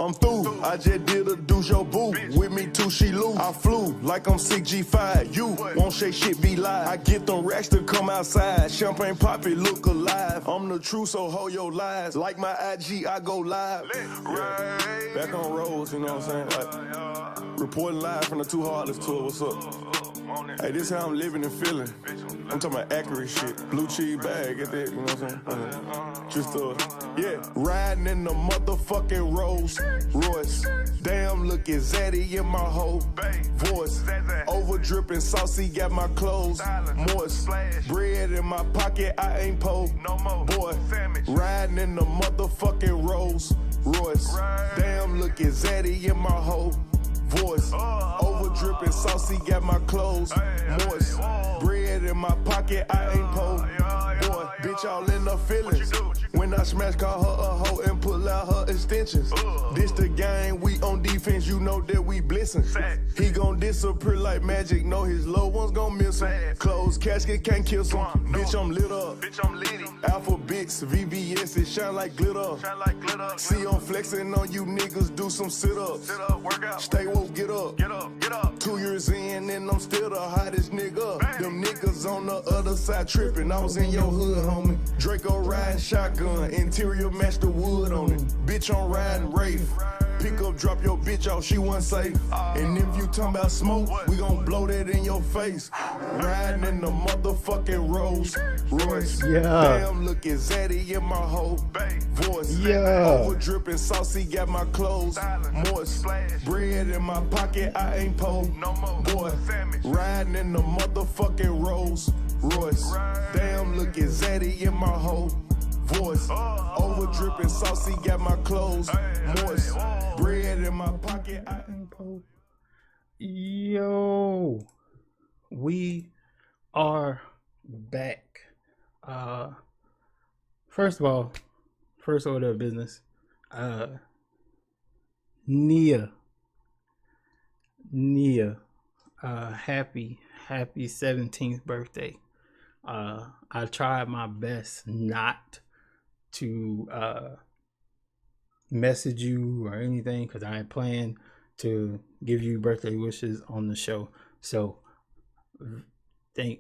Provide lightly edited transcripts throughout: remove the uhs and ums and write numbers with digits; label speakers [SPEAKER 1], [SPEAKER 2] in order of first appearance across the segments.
[SPEAKER 1] I'm through. I just did a douche your boo. With me too, she lose. I flew like I'm 6G5. You won't shake shit, be live. I get them racks to come outside. Champagne pop it, look alive. I'm the truth, so hold your lies. Like my IG, I go live. Yeah. Back on roads, you know what I'm saying? Like, reporting live from the Too Heartless tour. What's up? Hey, this how I'm living and feeling. I'm talking about accurate shit. Blue cheese bag, get that, you know what I'm saying? Just yeah. Riding in the motherfucking Rolls Royce. Damn, looking zaddy in my whole voice. Over dripping saucy, got my clothes moist. Bread in my pocket, I ain't po. Boy, riding in the motherfucking Rolls Royce. Damn, looking zaddy in my whole voice. Over dripping saucy, got my clothes moist. Bread in my pocket, I ain't po. Boy, bitch, all in the feelings. When I smash, call her a hoe and pull out her extensions. This the game, we on defense, you know that we blessing. He gon' disappear like magic, know his loved ones gon' miss him. Closed casket can't kill him. Bitch, I'm lit up. Alphabets, VVS, it shine like glitter. See, I'm flexing on you niggas, do some sit-ups. Stay woke, get up. 2 years in and I'm still the hottest nigga. Them niggas on the other side tripping. I was in your hood, homie. Draco riding shotgun, interior match the wood on it. Bitch, I'm riding Wraith. Pick up, drop your bitch off, she wasn't safe. And if you talking about smoke, we gon' blow that in your face. Riding in the motherfucking Rolls Royce. Damn, looking zaddy in my whole voice. Over dripping saucy, got my clothes moist. Bread in my pocket, I ain't po. Boy, riding in the motherfucking Rolls Royce. Damn, looking zaddy in my whole voice. Over dripping saucy, got my clothes moist. Bread in my pocket, I ain't po.
[SPEAKER 2] Yo, we are back. First of all, first order of business, Nia, happy 17th birthday. I tried my best not to message you or anything because I had planned to give you birthday wishes on the show. So very,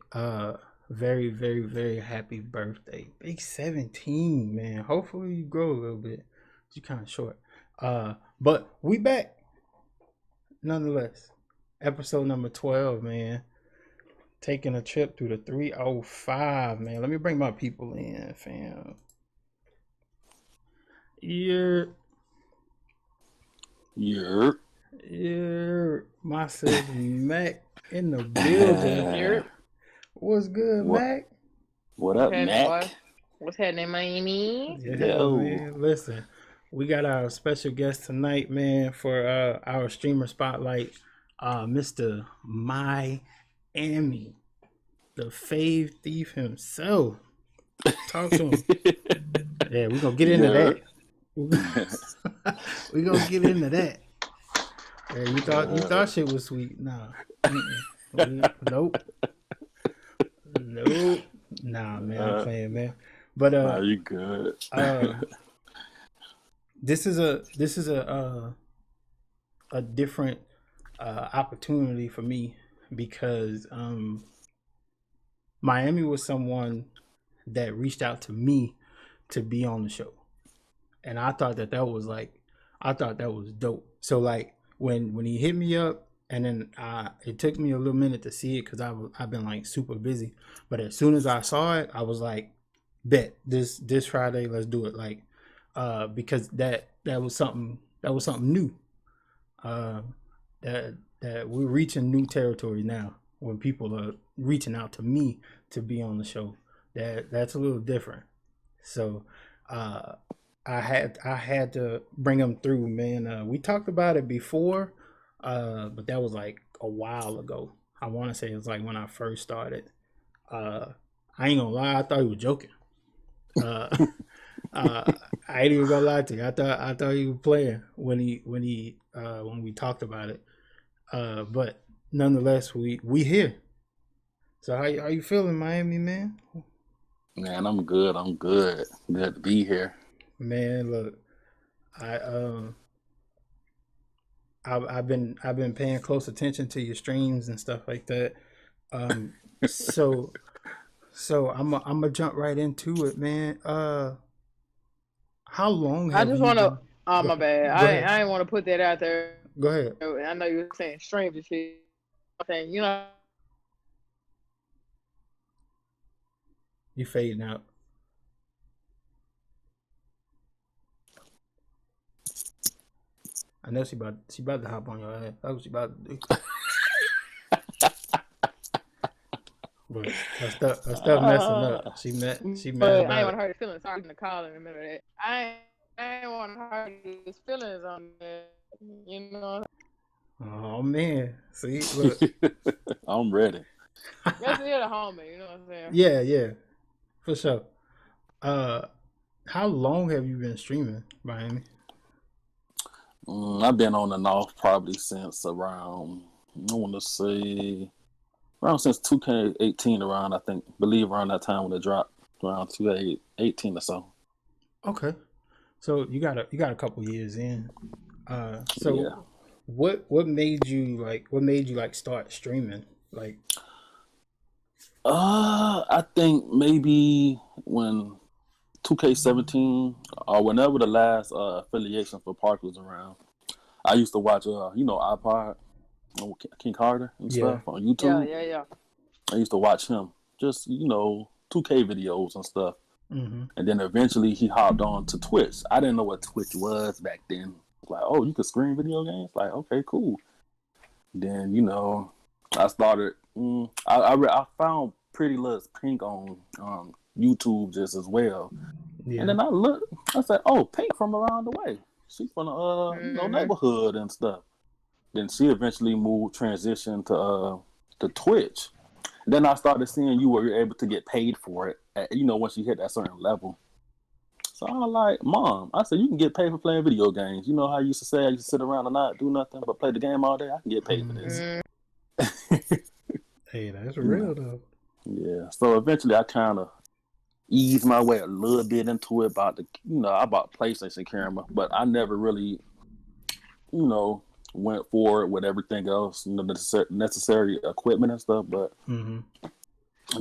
[SPEAKER 2] very, very happy birthday. Big 17, man. Hopefully you grow a little bit. You're kind of short. But we back nonetheless. Episode number 12, man. Taking a trip through the 305, man. Let me bring my people in, fam. Myself Mac in the building. What's good, Mac?
[SPEAKER 3] What up, Mac?
[SPEAKER 4] What's happening, Miami?
[SPEAKER 2] Yo, man. Listen, we got our special guest tonight, man, for our streamer spotlight, Mr. Miami, the fave thief himself. Talk to him. Yeah, we're gonna get into that. We're gonna get into that. Yeah, you thought shit was sweet. Nah. Nope. Nah, man, I'm playing, man. But
[SPEAKER 3] nah, you good.
[SPEAKER 2] This is a different opportunity for me because Miami was someone that reached out to me to be on the show, and I thought that was dope. So like when he hit me up, and then it took me a little minute to see it because I've been like super busy, but as soon as I saw it, I was like, bet this Friday, let's do it. Like because that was something new. That we're reaching new territory now when people are reaching out to me to be on the show. That's a little different. So I had to bring them through, man. We talked about it before, but that was like a while ago. I want to say it was like when I first started. I ain't gonna lie, I thought he was joking. I ain't even gonna lie to you. I thought he was playing when we talked about it. But nonetheless, we here. So how you feeling, Miami, man?
[SPEAKER 3] Man, I'm good. Good to be here.
[SPEAKER 2] Man, look, I've been paying close attention to your streams and stuff like that. So I'm gonna jump right into it, man. How long
[SPEAKER 4] I
[SPEAKER 2] have
[SPEAKER 4] just
[SPEAKER 2] you
[SPEAKER 4] want to.
[SPEAKER 2] been?
[SPEAKER 4] Oh my bad.
[SPEAKER 2] Go ahead.
[SPEAKER 4] I ain't want to put that out there.
[SPEAKER 2] Go ahead.
[SPEAKER 4] I know you were saying streams and shit. I'm saying, you know.
[SPEAKER 2] You fading out. I know she about to hop on your ass. That's what she about to do. But her stuff messing up. She mad
[SPEAKER 4] But I ain't
[SPEAKER 2] about
[SPEAKER 4] want to
[SPEAKER 2] it.
[SPEAKER 4] hurt his feelings. Sorry to call and remember that. I ain't want to hurt his feelings on that. You know.
[SPEAKER 2] Oh man, see, look.
[SPEAKER 3] I'm ready.
[SPEAKER 4] That's the homie. You know what I'm saying?
[SPEAKER 2] Yeah, for sure. How long have you been streaming, Miami?
[SPEAKER 3] I've been on and off probably since around, I want to say, around since 2K18 around, believe around that time when it dropped, around 2K18 or so.
[SPEAKER 2] Okay, so you got a couple years in. So
[SPEAKER 3] Yeah.
[SPEAKER 2] what made you like start streaming? Like,
[SPEAKER 3] I think maybe when 2K17 or whenever the last affiliation for Park was around, I used to watch iPod, King Carter and stuff on YouTube.
[SPEAKER 4] Yeah.
[SPEAKER 3] I used to watch him, just 2K videos and stuff.
[SPEAKER 2] mm-hmm.
[SPEAKER 3] And then eventually he hopped on to Twitch. I didn't know what Twitch was back then. Like, oh, you could stream video games? Like, okay, cool. Then I started. I found Pretty Little Pink on YouTube just as well.
[SPEAKER 2] Yeah.
[SPEAKER 3] And then I looked. I said, "Oh, Pink from around the way. She's from the neighborhood and stuff." Then she eventually transitioned to Twitch. Then I started seeing you were able to get paid for it. Once you hit that certain level. So I was like, "Mom," I said, "You can get paid for playing video games. You know how I used to say I used to sit around and not do nothing but play the game all day. I can get paid for this."
[SPEAKER 2] Hey, that's real though.
[SPEAKER 3] Yeah. So eventually, I kind of eased my way a little bit into it. I bought PlayStation camera, but I never really, went for it with everything else, necessary equipment and stuff. But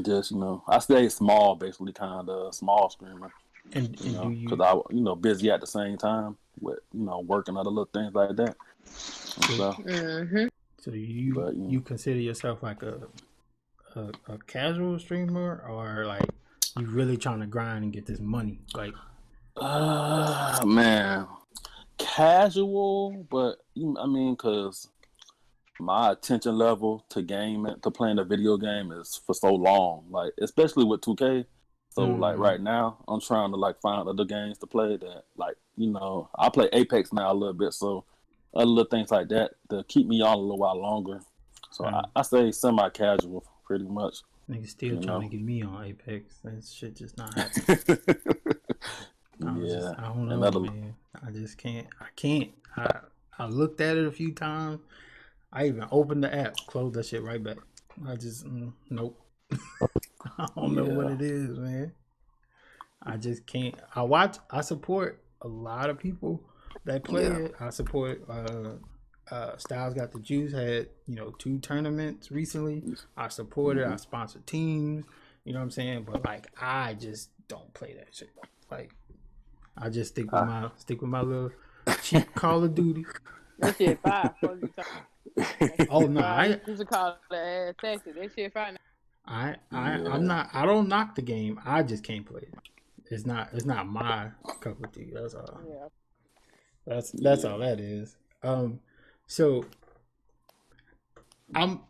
[SPEAKER 3] just, I stayed small, basically, kind of small streamer.
[SPEAKER 2] And
[SPEAKER 3] because I, busy at the same time with, working other little things like that.
[SPEAKER 2] So you consider yourself like a casual streamer, or like you really trying to grind and get this money? Like,
[SPEAKER 3] man, casual, but I mean, because my attention level to playing a video game is for so long, like especially with 2K. So like right now, I'm trying to like find other games to play that, like, I play Apex now a little bit, so other little things like that to keep me on a little while longer. So I say semi-casual pretty much.
[SPEAKER 2] Niggas still trying to get me on Apex. That shit just not happening. I don't know, man. I just can't. I can't. I looked at it a few times. I even opened the app, closed that shit right back. I just nope. I don't know what it is, man. I just can't. I support a lot of people that play it. I support Styles Got the Juice had 2 tournaments recently. I support it. I sponsor teams. You know what I'm saying? But like, I just don't play that shit. Like, I just stick with my little cheap Call of Duty.
[SPEAKER 4] That shit fire.
[SPEAKER 2] Oh no,
[SPEAKER 4] I used to call it Texas. That shit fire.
[SPEAKER 2] I'm not. I don't knock the game. I just can't play it. It's not my cup of tea. That's all. Yeah. That's all that is. So I'm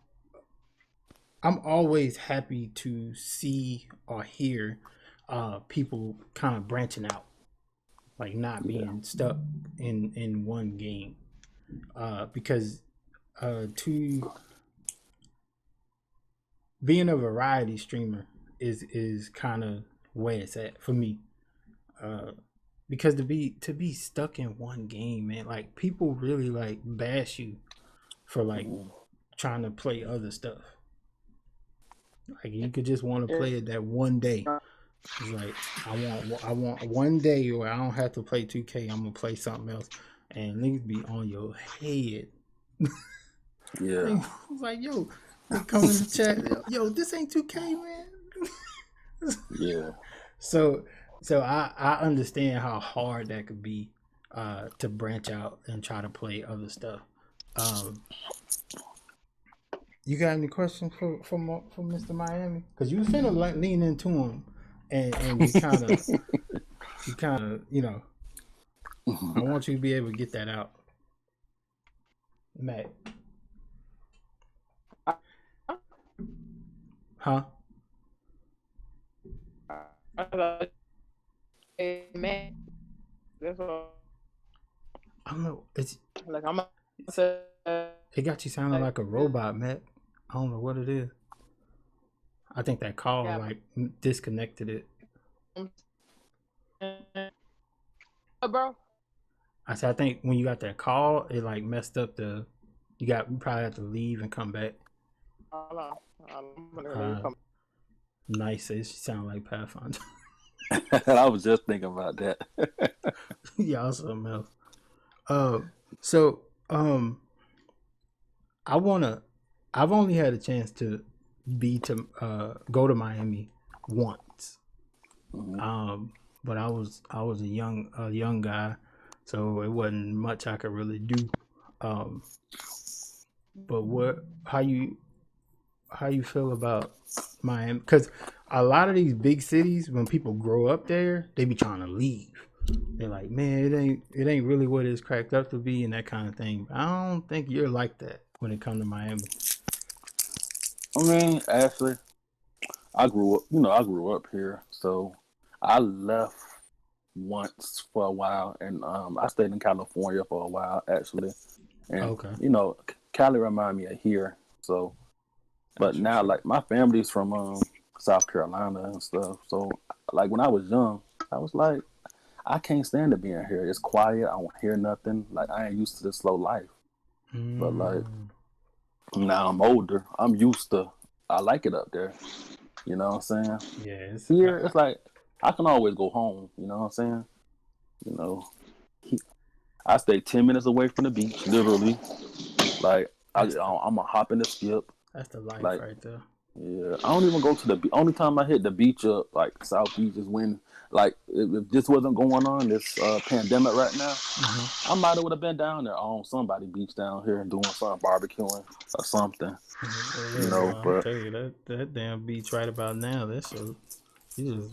[SPEAKER 2] always happy to see or hear people kind of branching out, like not being stuck in one game, because to being a variety streamer is kind of where it's at for me, because to be stuck in one game, man, like people really like bash you for like trying to play other stuff. Like you could just want to play it that one day. It's like I want one day where I don't have to play 2K. I'm gonna play something else, and niggas be on your head
[SPEAKER 3] Yeah.
[SPEAKER 2] I was like, yo, they come in the chat, yo, this ain't 2K, man.
[SPEAKER 3] Yeah.
[SPEAKER 2] So I understand how hard that could be to branch out and try to play other stuff. You got any questions for Mr. Miami? Because you was finna lean into him, and you kind of I want you to be able to get that out, Matt. Huh?
[SPEAKER 4] Man, that's what.
[SPEAKER 2] I don't know.
[SPEAKER 4] Like I'm. Say,
[SPEAKER 2] It got you sounding like a robot, Matt. I don't know what it is. I think that call disconnected it.
[SPEAKER 4] Bro.
[SPEAKER 2] I said I think when you got that call, it like messed up the. You probably have to leave and come back.
[SPEAKER 4] Hold on.
[SPEAKER 2] Nice. It sound like Pathfinder.
[SPEAKER 3] I was just thinking about that.
[SPEAKER 2] Y'all something else. I've only had a chance to go to Miami once.
[SPEAKER 3] Mm-hmm.
[SPEAKER 2] But I was a young guy, so it wasn't much I could really do. But how you feel about Miami? Because a lot of these big cities, when people grow up there, they be trying to leave. They're like, man, it ain't really what it's cracked up to be, and that kind of thing. I don't think you're like that when it comes to Miami.
[SPEAKER 3] I mean, actually, I grew up here, so I left once for a while, and I stayed in California for a while, actually. And
[SPEAKER 2] Okay.
[SPEAKER 3] Cali remind me of here, so. But now, like, my family's from South Carolina and stuff, so like when I was young, I was like, I can't stand it being here. It's quiet. I don't hear nothing. Like, I ain't used to this slow life. But like now I'm older. I'm used to. I like it up there. You know what I'm saying?
[SPEAKER 2] Yeah.
[SPEAKER 3] Here, it's like I can always go home. You know what I'm saying? You know, I stay 10 minutes away from the beach, literally. Like I'm a hop and a skip.
[SPEAKER 2] That's the life right there.
[SPEAKER 3] Yeah, I don't even go to the beach. Only time I hit the beach up, like South Beach, is when, like, if this wasn't going on, this pandemic right now, I might have would have been down there on somebody beach down here and doing something, barbecuing or something.
[SPEAKER 2] I'll tell you that damn beach right about now. That show, you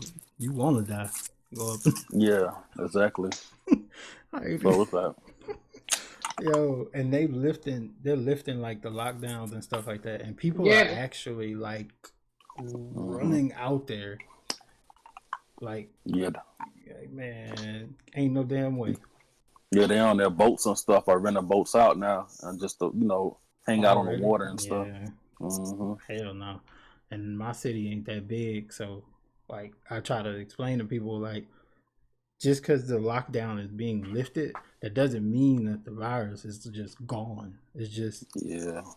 [SPEAKER 2] want to die. Go up.
[SPEAKER 3] Yeah, exactly. So what's that?
[SPEAKER 2] Yo, and they're lifting like the lockdowns and stuff like that, and people are actually like running out there. Like, man, ain't no damn way.
[SPEAKER 3] Yeah, they on their boats and stuff, or renting boats out now, and just to, hang out on the water and stuff.
[SPEAKER 2] Hell no. And my city ain't that big, so like I try to explain to people, like, just because the lockdown is being lifted, that doesn't mean that the virus is just gone. It's just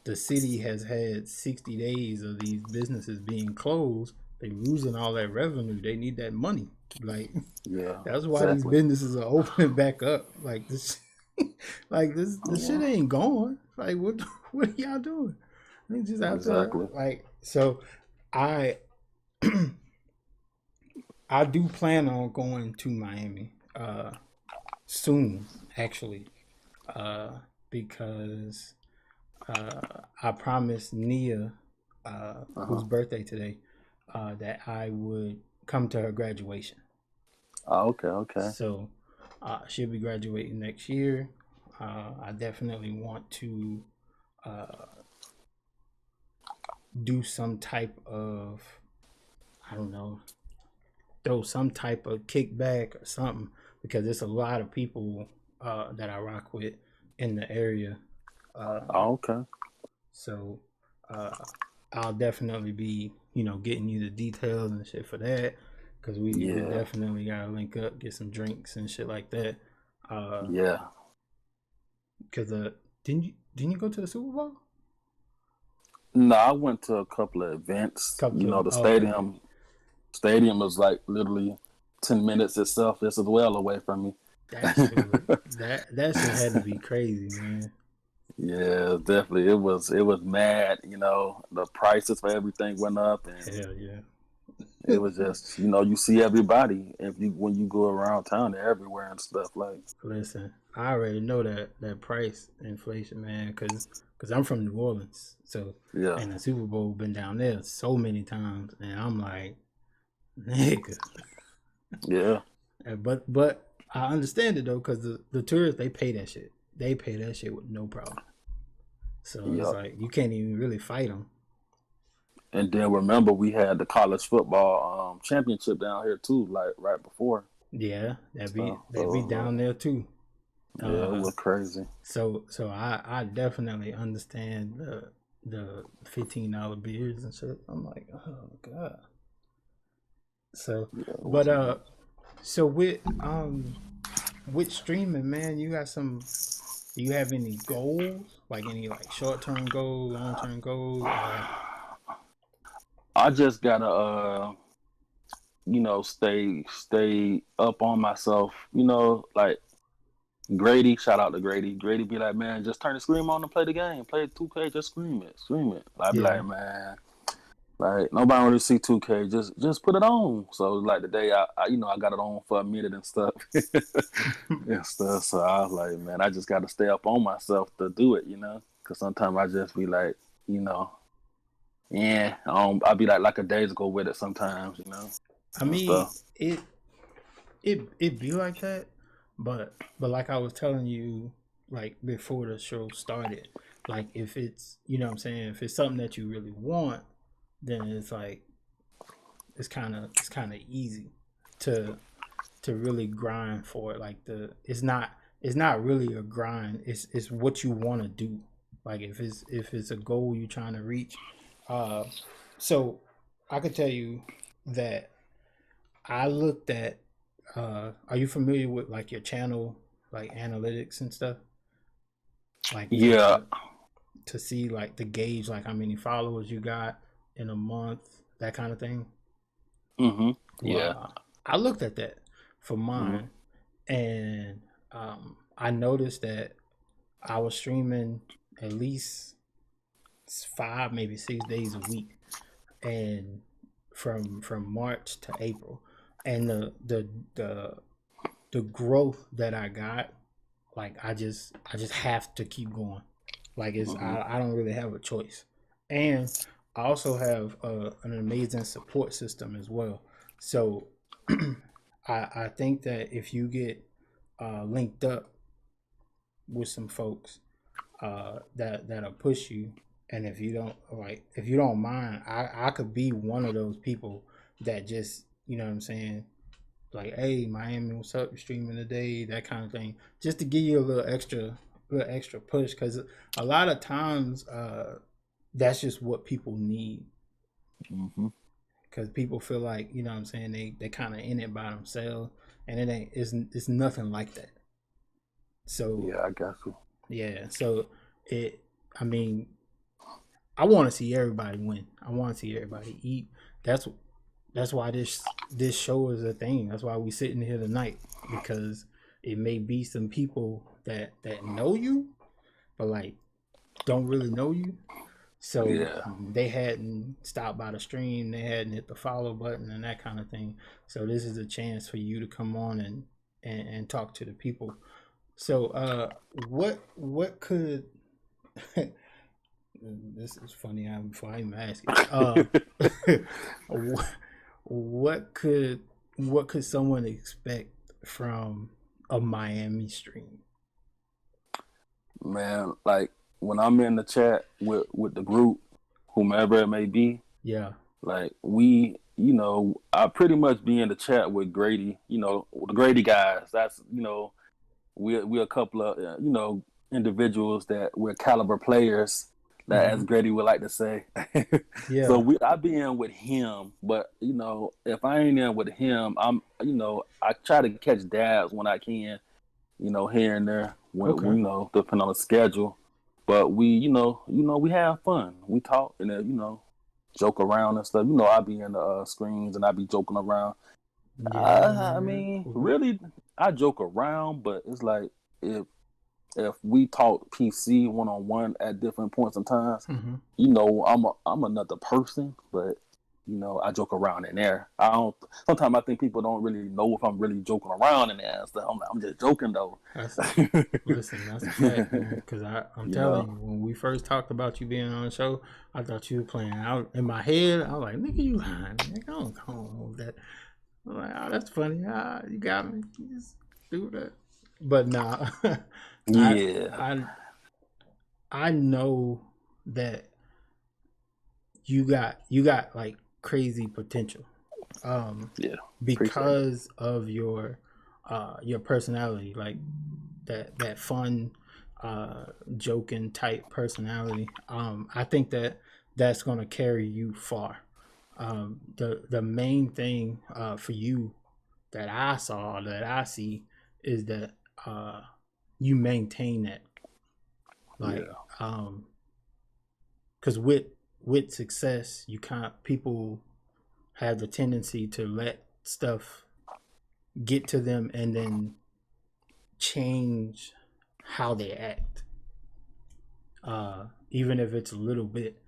[SPEAKER 2] the city has had 60 days of these businesses being closed. They losing all that revenue. They need that money. Like, that's why these businesses are opening back up. Like this, this shit ain't gone. Like, what are y'all doing? They just out there. Like, so I do plan on going to Miami soon, actually, because I promised Nia, whose birthday today, that I would come to her graduation.
[SPEAKER 3] Oh, okay.
[SPEAKER 2] So she'll be graduating next year. I definitely want to do some type of, I don't know, throw some type of kickback or something, because there's a lot of people that I rock with in the area.
[SPEAKER 3] Okay.
[SPEAKER 2] So I'll definitely be, getting you the details and shit for that, because we definitely gotta link up, get some drinks and shit like that. Because didn't you go to the Super Bowl?
[SPEAKER 3] No, I went to a couple of events. The stadium was like literally 10 minutes itself. This is well away from me.
[SPEAKER 2] That shit had to be crazy, man.
[SPEAKER 3] Yeah, definitely. It was mad. The prices for everything went up, and
[SPEAKER 2] Hell yeah.
[SPEAKER 3] it was just you see everybody when you go around town, they're everywhere and stuff like.
[SPEAKER 2] Listen, I already know that price inflation, man, because I'm from New Orleans, so
[SPEAKER 3] Yeah,
[SPEAKER 2] and the Super Bowl been down there so many times, and I'm like, nigga.
[SPEAKER 3] yeah,
[SPEAKER 2] But I understand it though, because the tourists they pay that shit. They pay that shit with no problem. So it's
[SPEAKER 3] yeah.
[SPEAKER 2] like you can't even really fight them.
[SPEAKER 3] And then remember we had the college football championship down here too, like right before.
[SPEAKER 2] Yeah,
[SPEAKER 3] So,
[SPEAKER 2] that be
[SPEAKER 3] so
[SPEAKER 2] down there too.
[SPEAKER 3] yeah, it
[SPEAKER 2] Uh,
[SPEAKER 3] was crazy.
[SPEAKER 2] so I definitely understand the $15 beers and shit. I'm like, oh god. So,
[SPEAKER 3] Yeah, it
[SPEAKER 2] but
[SPEAKER 3] was nuts.
[SPEAKER 2] so with streaming, man, you got some. Do you have any goals? Like any like short term goals, long term goals?
[SPEAKER 3] I just gotta stay up on myself. Like Grady, shout out to Grady. Grady be like, man, just turn the screen on and play the game. Play 2K, just scream it, scream it. I be
[SPEAKER 2] Yeah.
[SPEAKER 3] like, man, like nobody want to see 2K. Just put it on. So like the day I got it on for a minute and stuff, and stuff. So I was like, man, I just got to stay up on myself to do it. Because sometimes I just be like, you know, yeah, I'll be like a days ago with it sometimes,
[SPEAKER 2] I
[SPEAKER 3] and
[SPEAKER 2] mean,
[SPEAKER 3] stuff.
[SPEAKER 2] it be like that, but like I was telling you, like before the show started, like if it's what I'm saying, if it's something that you really want, then it's like it's kind of easy to really grind for it. Like it's not really a grind. It's what you want to do. Like if it's a goal you're trying to reach. Uh, so I could tell you that I looked at. Are you familiar with like your channel, like analytics and stuff, like
[SPEAKER 3] Yeah.
[SPEAKER 2] to see like the gauge, like how many followers you got in a month, that kind of thing.
[SPEAKER 3] Mhm. Yeah.
[SPEAKER 2] Well, I looked at that for
[SPEAKER 3] Mhm.
[SPEAKER 2] mine, and I noticed that I was streaming at least 5, maybe 6 days a week, and from March to April, and the growth that I got, like I just have to keep going. Like it's
[SPEAKER 3] Mhm.
[SPEAKER 2] I don't really have a choice, and I also have an amazing support system as well. So I think that if you get linked up with some folks that'll push you, and if you don't mind, I could be one of those people that just what I'm saying, like, hey, Miami, what's up? You're streaming today, that kind of thing, just to give you a little extra push, because a lot of times that's just what people need,
[SPEAKER 3] Mhm.
[SPEAKER 2] because people feel like what I'm saying, they kind of in it by themselves, and it's nothing like that. So
[SPEAKER 3] Yeah, I got you.
[SPEAKER 2] yeah, so it I mean, I want to see everybody win. I want to see everybody eat. That's that's why this show is a thing. That's why we sitting here tonight, because it may be some people that know you, but like don't really know you. So
[SPEAKER 3] Yeah.
[SPEAKER 2] they hadn't stopped by the stream, they hadn't hit the follow button and that kind of thing. So this is a chance for you to come on and talk to the people. So what could this is funny. Before I even ask it, what could what could someone expect from a Miami stream?
[SPEAKER 3] Man, like when I'm in the chat with the group, whomever it may be,
[SPEAKER 2] Yeah.
[SPEAKER 3] like I pretty much be in the chat with Grady, the Grady guys. That's we're a couple of individuals that we're caliber players, that
[SPEAKER 2] Mm-hmm.
[SPEAKER 3] as Grady would like to say. So
[SPEAKER 2] Yeah.
[SPEAKER 3] I be in with him, but if I ain't in with him, I try to catch dabs when I can, here and there when
[SPEAKER 2] Okay.
[SPEAKER 3] we depending on the schedule. But we have fun. We talk and then joke around and stuff. I be in the screens and I be joking around.
[SPEAKER 2] Yeah,
[SPEAKER 3] I
[SPEAKER 2] man.
[SPEAKER 3] mean, really, I joke around, but it's like if if we talk PC one-on-one at different points in times,
[SPEAKER 2] Mm-hmm.
[SPEAKER 3] you know, I'm another person, but you know, I joke around in there. I don't. Sometimes I think people don't really know if I'm really joking around in there. So I'm just joking though.
[SPEAKER 2] Listen, that's a fact, man. Because I'm
[SPEAKER 3] Yeah.
[SPEAKER 2] telling you, when we first talked about you being on the show, I thought you were playing out in my head. I was like, nigga, you lying. Nigga, I don't know that. I'm like, oh, that's funny. Ah, you got me. You just do that. But nah,
[SPEAKER 3] Yeah.
[SPEAKER 2] I know that you got like crazy potential.
[SPEAKER 3] Yeah.
[SPEAKER 2] Because of your personality, like that fun joking type personality. I think that's gonna carry you far. The main thing for you that I saw, that I see, is that you maintain that, like,
[SPEAKER 3] Yeah.
[SPEAKER 2] because with success, you can't, people have the tendency to let stuff get to them and then change how they act, even if it's a little bit,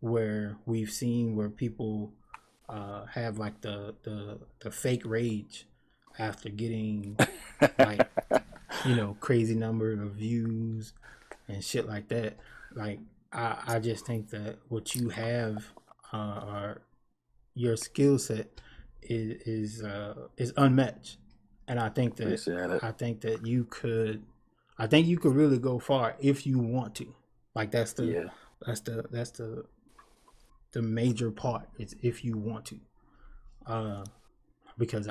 [SPEAKER 2] where we've seen where people have like the fake rage after getting like, you know, crazy number of views and shit like that. Like, I just think that what you have, or your skill set is unmatched, and I think that you could, really go far if you want to. Like, that's the major part, is if you want to. Because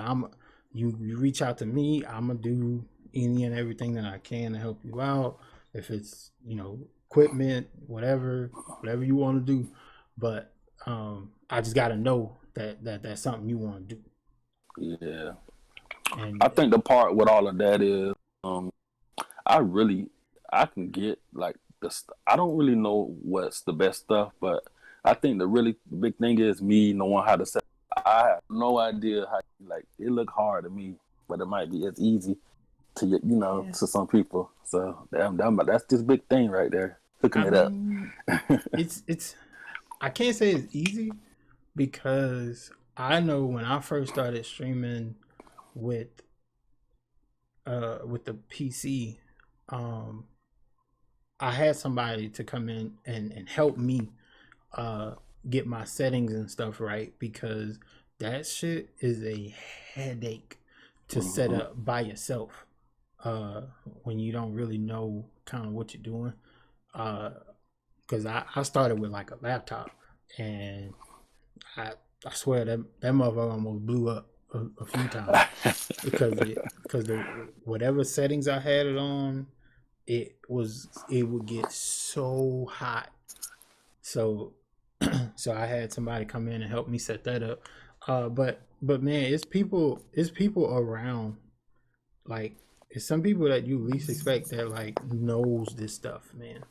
[SPEAKER 2] you reach out to me, I'm gonna do any and everything that I can to help you out. If it's, you know, equipment, whatever you want to do, but I just gotta know that that's something you want to do.
[SPEAKER 3] Yeah.
[SPEAKER 2] And
[SPEAKER 3] I think the part with all of that is, I can get like I don't really know what's the best stuff, but I think the really big thing is me knowing how to set. I have no idea how, like, it look hard to me, but it might be as easy to, you know, to some people. So that's this big thing right there, hooking it up.
[SPEAKER 2] It's I can't say it's easy, because I know when I first started streaming with the PC, I had somebody to come in and help me get my settings and stuff right, because that shit is a headache to set up by yourself when you don't really know kind of what you're doing. Because I started with like a laptop, and I swear that motherfucker almost blew up a few times because the whatever settings I had it on, it would get so hot. So so I had somebody come in and help me set that up. But man, it's people around, like, it's some people that you least expect that like knows this stuff, man.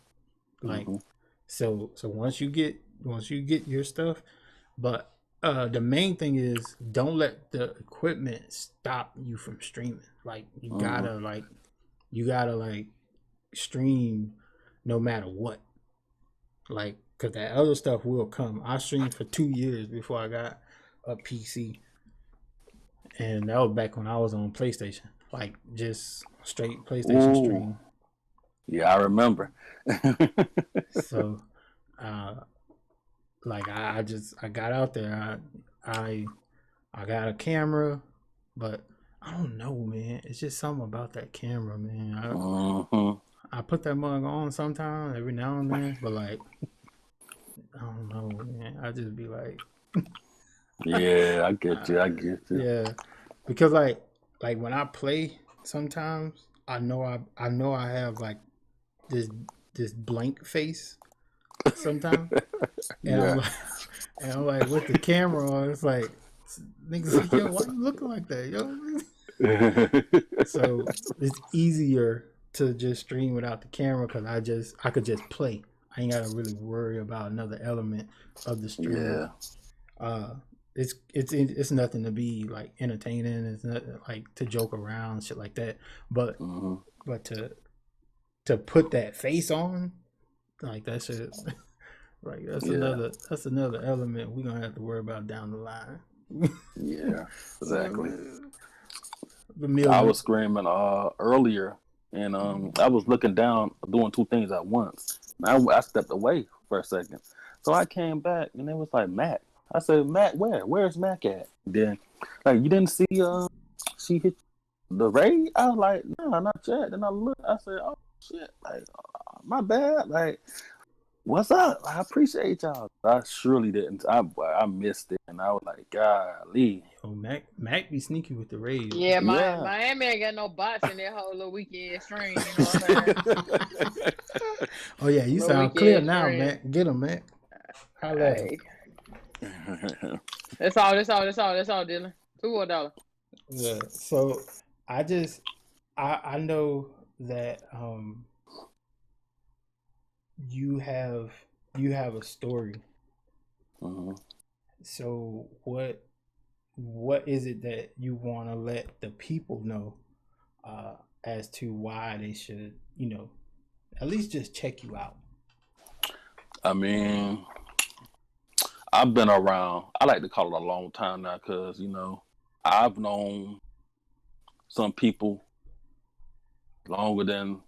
[SPEAKER 2] Like, so once you get your stuff, but the main thing is, don't let the equipment stop you from streaming. Like, you gotta stream no matter what. Like, cause that other stuff will come. I streamed for 2 years before I got a PC, and that was back when I was on PlayStation, like just straight PlayStation stream.
[SPEAKER 3] Yeah, I remember.
[SPEAKER 2] So, like, I got out there. I got a camera, but I don't know, man. It's just something about that camera, man. I put that mug on sometimes, every now and then, but like, I don't know, man. I just be like,
[SPEAKER 3] yeah, I get you.
[SPEAKER 2] Yeah, because like when I play, sometimes I know I have like this blank face sometimes, and
[SPEAKER 3] Yeah.
[SPEAKER 2] I'm like with the camera on, it's like, niggas like, yo, why you looking like that, yo? So it's easier to just stream without the camera, because I could just play. I ain't gotta really worry about another element of the stream.
[SPEAKER 3] Yeah.
[SPEAKER 2] it's nothing to be like entertaining. It's not like to joke around, shit like that. But but to put that face on, like that shit, like that's another element we're gonna have to worry about down the line.
[SPEAKER 3] Yeah, exactly.
[SPEAKER 2] The
[SPEAKER 3] I was screaming earlier, and I was looking down, doing two things at once. And I stepped away for a second, so I came back, and it was like Mac. I said, Mac, where? Where's Mac at? Then, like, you didn't see she hit the raid? I was like, no, not yet. Then I looked, I said, oh shit, like, my bad, like. What's up? I appreciate y'all. I surely didn't. I missed it, and I was like, golly.
[SPEAKER 2] Oh, Mac be sneaky with the raid.
[SPEAKER 4] Yeah, Miami ain't got no bots in that whole little weekend stream. You know what I'm saying?
[SPEAKER 2] Oh yeah, you sound clear now, Mac. Get him, Mac.
[SPEAKER 4] Hey. That's all, Dylan. $2
[SPEAKER 2] Yeah. So I know that you have a story. So what is it that you want to let the people know as to why they should, at least just check you out?
[SPEAKER 3] I mean, I've been around, I like to call it a long time now, because, I've known some people longer than,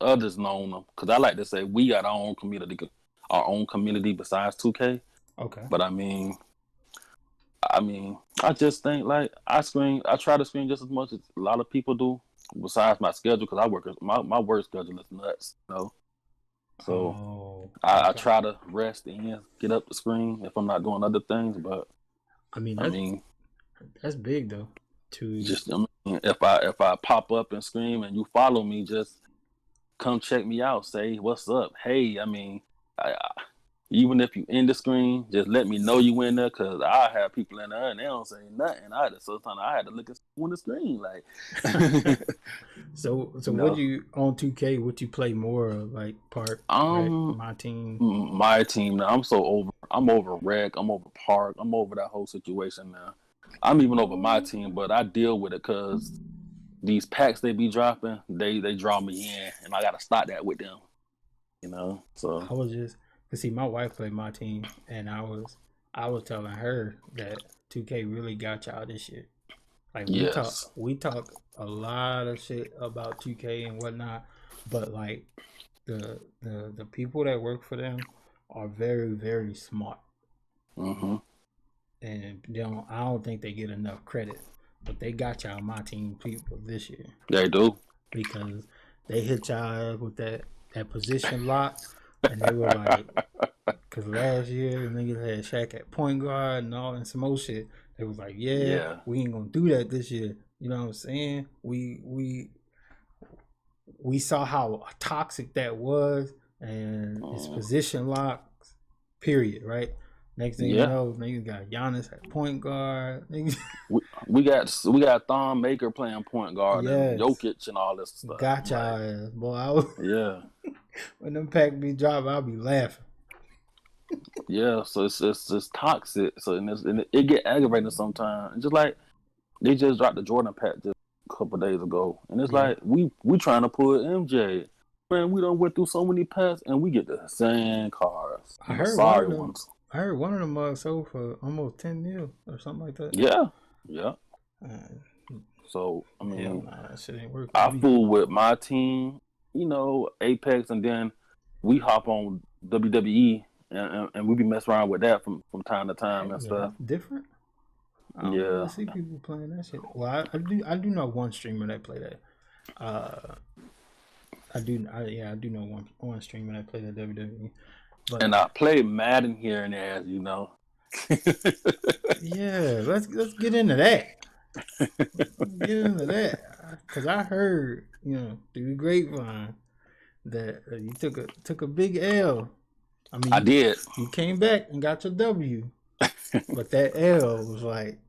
[SPEAKER 3] others known them. Because I like to say we got our own community besides 2K.
[SPEAKER 2] Okay.
[SPEAKER 3] But I mean, I just think, like, I try to screen just as much as a lot of people do, besides my schedule, because my work schedule is nuts, So I try to rest and get up the screen if I'm not doing other things. But
[SPEAKER 2] I mean that's big though.
[SPEAKER 3] If I pop up and scream and you follow me, just come check me out. Say what's up. Hey, even if you in the screen, just let me know you in there, because I have people in there and they don't say nothing. Sometimes I had to look at on the screen, like.
[SPEAKER 2] So what do you on 2K? What you play more of, like Park? Right? My team.
[SPEAKER 3] My team now. I'm over Rec. I'm over Park. I'm over that whole situation now. I'm even over my team, but I deal with it because these packs they be dropping, they draw me in, and I gotta stop that with them. So
[SPEAKER 2] I was just. See, my wife played my team, and I was telling her that 2K really got y'all this shit. Like we talk a lot of shit about 2K and whatnot, but like the people that work for them are very, very smart. And I don't think they get enough credit, but they got y'all my team people this year.
[SPEAKER 3] They do, because
[SPEAKER 2] they hit y'all with that position lock. And they were like, because last year the niggas had Shaq at point guard and all and some more shit. They was like, yeah, we ain't gonna do that this year. You know what I'm saying? We saw how toxic that was, and it's position locks. Period. Right. Next thing you know, niggas got Giannis at point guard.
[SPEAKER 3] we got Thon Maker playing point guard and Jokic and all this stuff.
[SPEAKER 2] Got y'all ass, boy. When them pack be dropping, I'll be laughing.
[SPEAKER 3] Yeah, so it's just toxic. So and it get aggravating sometimes. Just like they just dropped the Jordan pack just a couple days ago, and it's like we trying to pull MJ. Man, we done went through so many packs, and we get the same cars.
[SPEAKER 2] I heard one of them mugs sold for almost 10 mil or something like that.
[SPEAKER 3] Yeah. So I mean,
[SPEAKER 2] that shit ain't working.
[SPEAKER 3] I fool with my team. Apex, and then we hop on WWE and we be messing around with that from time to time and stuff.
[SPEAKER 2] Different. I don't really see people playing that shit. Well, I do know one streamer that play that. I do know one streamer that play that WWE. But,
[SPEAKER 3] and I play Madden here and there, as you know.
[SPEAKER 2] Yeah, let's get into that. Because I heard, through the grapevine that you took a big L. I mean,
[SPEAKER 3] I did.
[SPEAKER 2] You came back and got your W, but that L was like,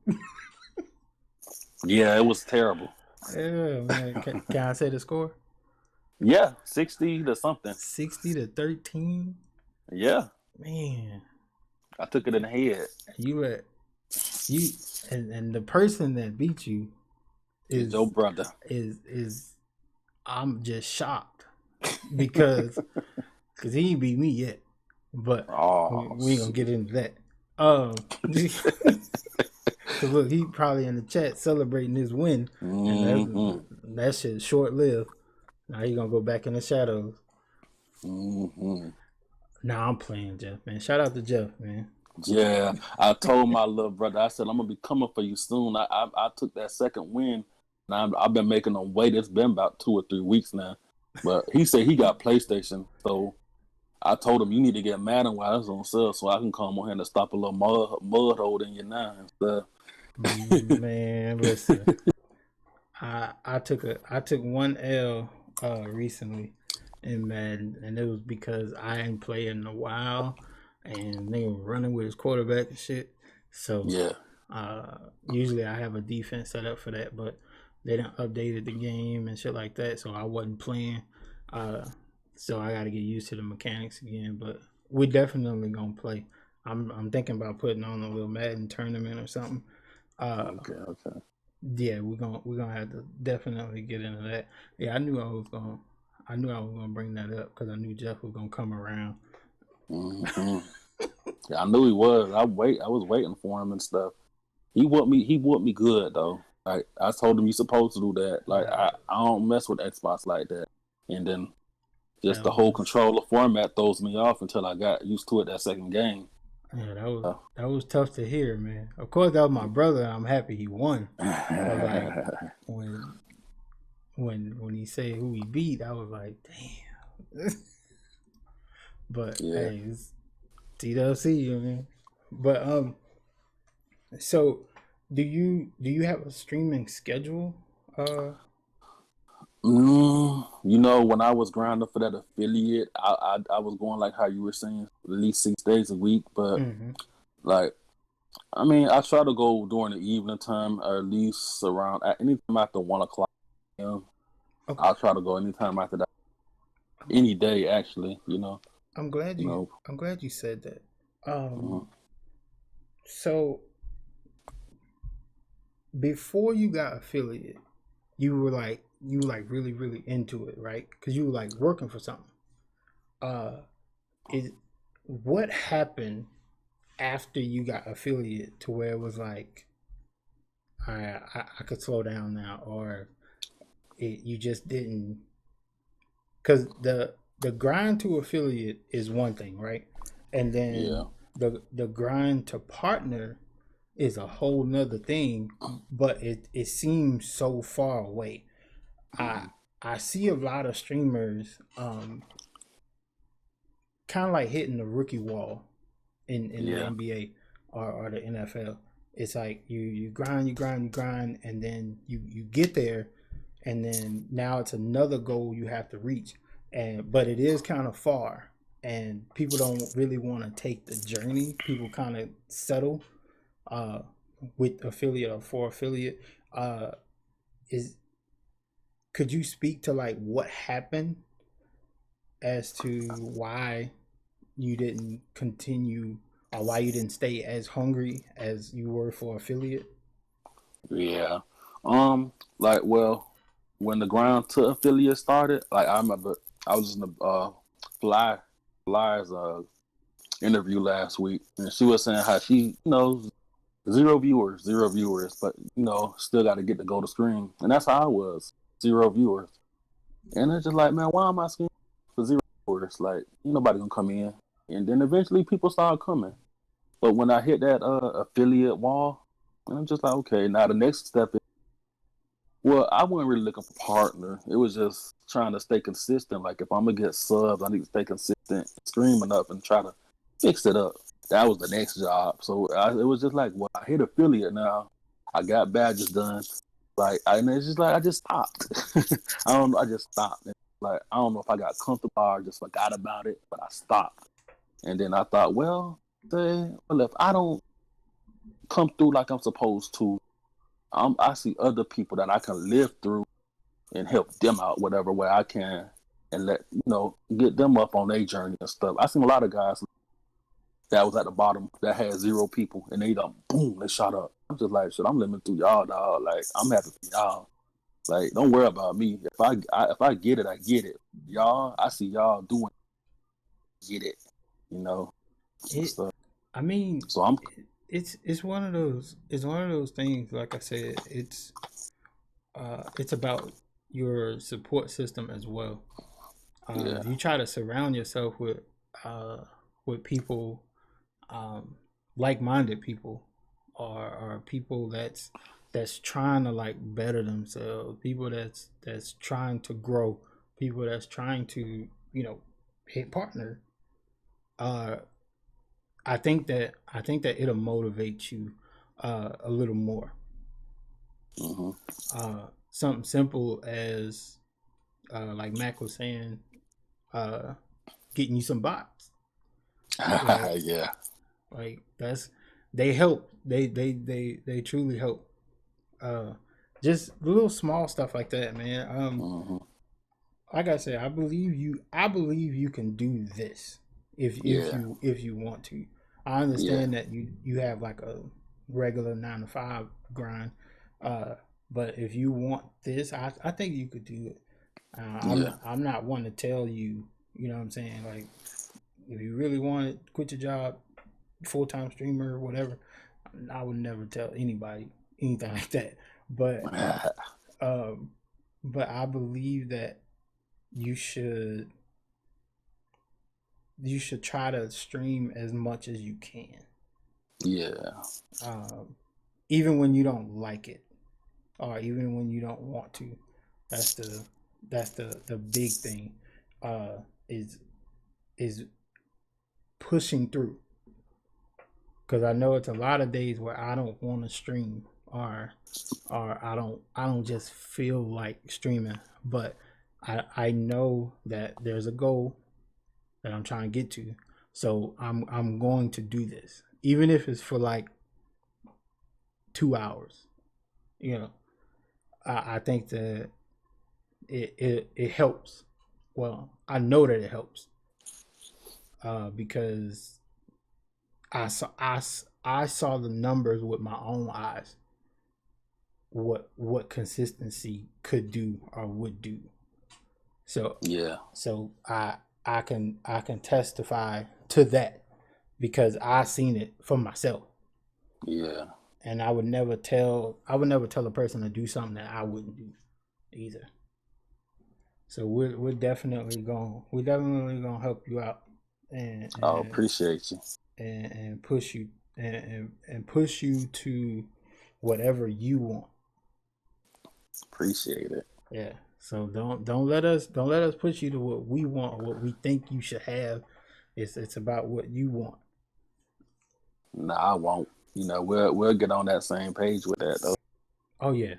[SPEAKER 3] yeah, it was terrible.
[SPEAKER 2] Yeah, man. Can I say the score?
[SPEAKER 3] Yeah, 60 to something.
[SPEAKER 2] 60 to 13.
[SPEAKER 3] Yeah,
[SPEAKER 2] man.
[SPEAKER 3] I took it in the head.
[SPEAKER 2] You let you and the person that beat you
[SPEAKER 3] It's your brother.
[SPEAKER 2] is I'm just shocked because he ain't beat me yet. But we ain't gonna get into that. 'Cause look, he probably in the chat celebrating his win, and that shit's short lived. Now he gonna go back in the shadows. Nah, I'm playing, Jeff, man. Shout out to Jeff, man.
[SPEAKER 3] Yeah, I told my little brother, I said, I'm gonna be coming for you soon. I took that second win, and I've been making him wait. It's been about 2 or 3 weeks now, but he said he got PlayStation, so I told him you need to get Madden while it's on sale, so I can come on here and stop a little mud hole in you now and stuff.
[SPEAKER 2] Man, listen, I took one L recently in Madden, and it was because I ain't played in a while, and they were running with his quarterback and shit. So
[SPEAKER 3] yeah,
[SPEAKER 2] usually I have a defense set up for that, but they done updated the game and shit like that, so I wasn't playing. So I got to get used to the mechanics again, but we definitely gonna play. I'm thinking about putting on a little Madden tournament or something.
[SPEAKER 3] okay.
[SPEAKER 2] Yeah, we're gonna have to definitely get into that. Yeah, I knew I was gonna bring that up because I knew Jeff was gonna come around.
[SPEAKER 3] Yeah, I knew he was. I was waiting for him and stuff. He whooped me good though. Like I told him, you supposed to do that. Like I don't mess with Xbox like that. And then just the whole controller format throws me off until I got used to it that second game.
[SPEAKER 2] Yeah, that was tough to hear, man. Of course, that was my brother. I'm happy he won. But like when he said who he beat, I was like, damn. But
[SPEAKER 3] yeah.
[SPEAKER 2] hey, it's TWC, man. But so do you have a streaming schedule?
[SPEAKER 3] You know, when I was grinding for that affiliate, I was going like how you were saying, at least 6 days a week. But like, I mean, I try to go during the evening time, or at least around anytime after 1:00. You know, okay. I'll try to go anytime after that, any day actually. You know,
[SPEAKER 2] I'm glad you said that. So before you got affiliate, you were like really, really into it, right? Because you were like working for something. What happened after you got affiliate to where it was like, I could slow down now, or you just didn't? Because the grind to affiliate is one thing, right? And then the grind to partner is a whole nother thing, but it seems so far away. I see a lot of streamers kind of like hitting the rookie wall in the NBA or the NFL. It's like you grind, and then you get there, and then now it's another goal you have to reach. But it is kind of far, and people don't really want to take the journey. People kind of settle with affiliate or for affiliate. Could you speak to like what happened as to why you didn't continue, or why you didn't stay as hungry as you were for affiliate?
[SPEAKER 3] Yeah. Like, well, when the grind to affiliate started, like I remember I was in the Flyers interview last week, and she was saying how she, zero viewers, but still got to get to go to screen, and that's how I was, 0 viewers, and it's just like, man, why am I screaming for 0 viewers? Like, ain't nobody gonna come in, and then eventually people started coming, but when I hit that affiliate wall, and I'm just like, okay, now the next step is, well, I wasn't really looking for partner. It was just trying to stay consistent. Like, if I'm gonna get subs, I need to stay consistent, stream enough, and try to fix it up. That was the next job. So it was just like, well, I hit affiliate now. I got badges done. Like, and it's just like I just stopped. I just stopped. Like, I don't know if I got comfortable or just forgot about it, but I stopped. And then I thought, well, if I don't come through like I'm supposed to, I see other people that I can live through and help them out whatever way I can, and let get them up on their journey and stuff. I seen a lot of guys that was at the bottom that had 0 people, and they done boom, they shot up. I'm just like, shit, I'm living through y'all, dog. Like, I'm happy for y'all. Like, don't worry about me. If I get it, I get it. Y'all, I see y'all doing get it. You know. So,
[SPEAKER 2] I mean,
[SPEAKER 3] so I'm.
[SPEAKER 2] it's one of those things. Like I said, it's about your support system as well.
[SPEAKER 3] Yeah.
[SPEAKER 2] If you try to surround yourself with people, like-minded people, or people that's trying to like better themselves, people that's trying to grow, people that's trying to hit partner. I think that it'll motivate you a little more. Something simple as like Mac was saying, getting you some bots. Like,
[SPEAKER 3] Yeah.
[SPEAKER 2] like they help. They truly help. Just little small stuff like that, man. Like I said, I believe you can do this if you want to. I understand that you have like a regular 9 to 5 grind, but if you want this, I think you could do it. I'm not one to tell you, you know what I'm saying? Like, if you really want to quit your job, full-time streamer or whatever, I would never tell anybody anything like that. But I believe that you should try to stream as much as you can.
[SPEAKER 3] Yeah.
[SPEAKER 2] Even when you don't like it, or even when you don't want to. That's the big thing. Is pushing through. Because I know it's a lot of days where I don't want to stream, or I don't just feel like streaming, but I know that there's a goal that I'm trying to get to, so I'm going to do this, even if it's for like 2 hours. You know, I think that it helps. Well, I know that it helps, because I saw the numbers with my own eyes. What consistency could do or would do. So I can testify to that because I seen it for myself.
[SPEAKER 3] Yeah.
[SPEAKER 2] And I would never tell a person to do something that I wouldn't do either. So we're definitely gonna help you out, and
[SPEAKER 3] I appreciate you.
[SPEAKER 2] And push you and push you to whatever you want.
[SPEAKER 3] Appreciate it.
[SPEAKER 2] Yeah. So don't let us push you to what we want or what we think you should have. It's about what you want.
[SPEAKER 3] Nah, I won't. You know, we'll get on that same page with that though.
[SPEAKER 2] Oh yeah,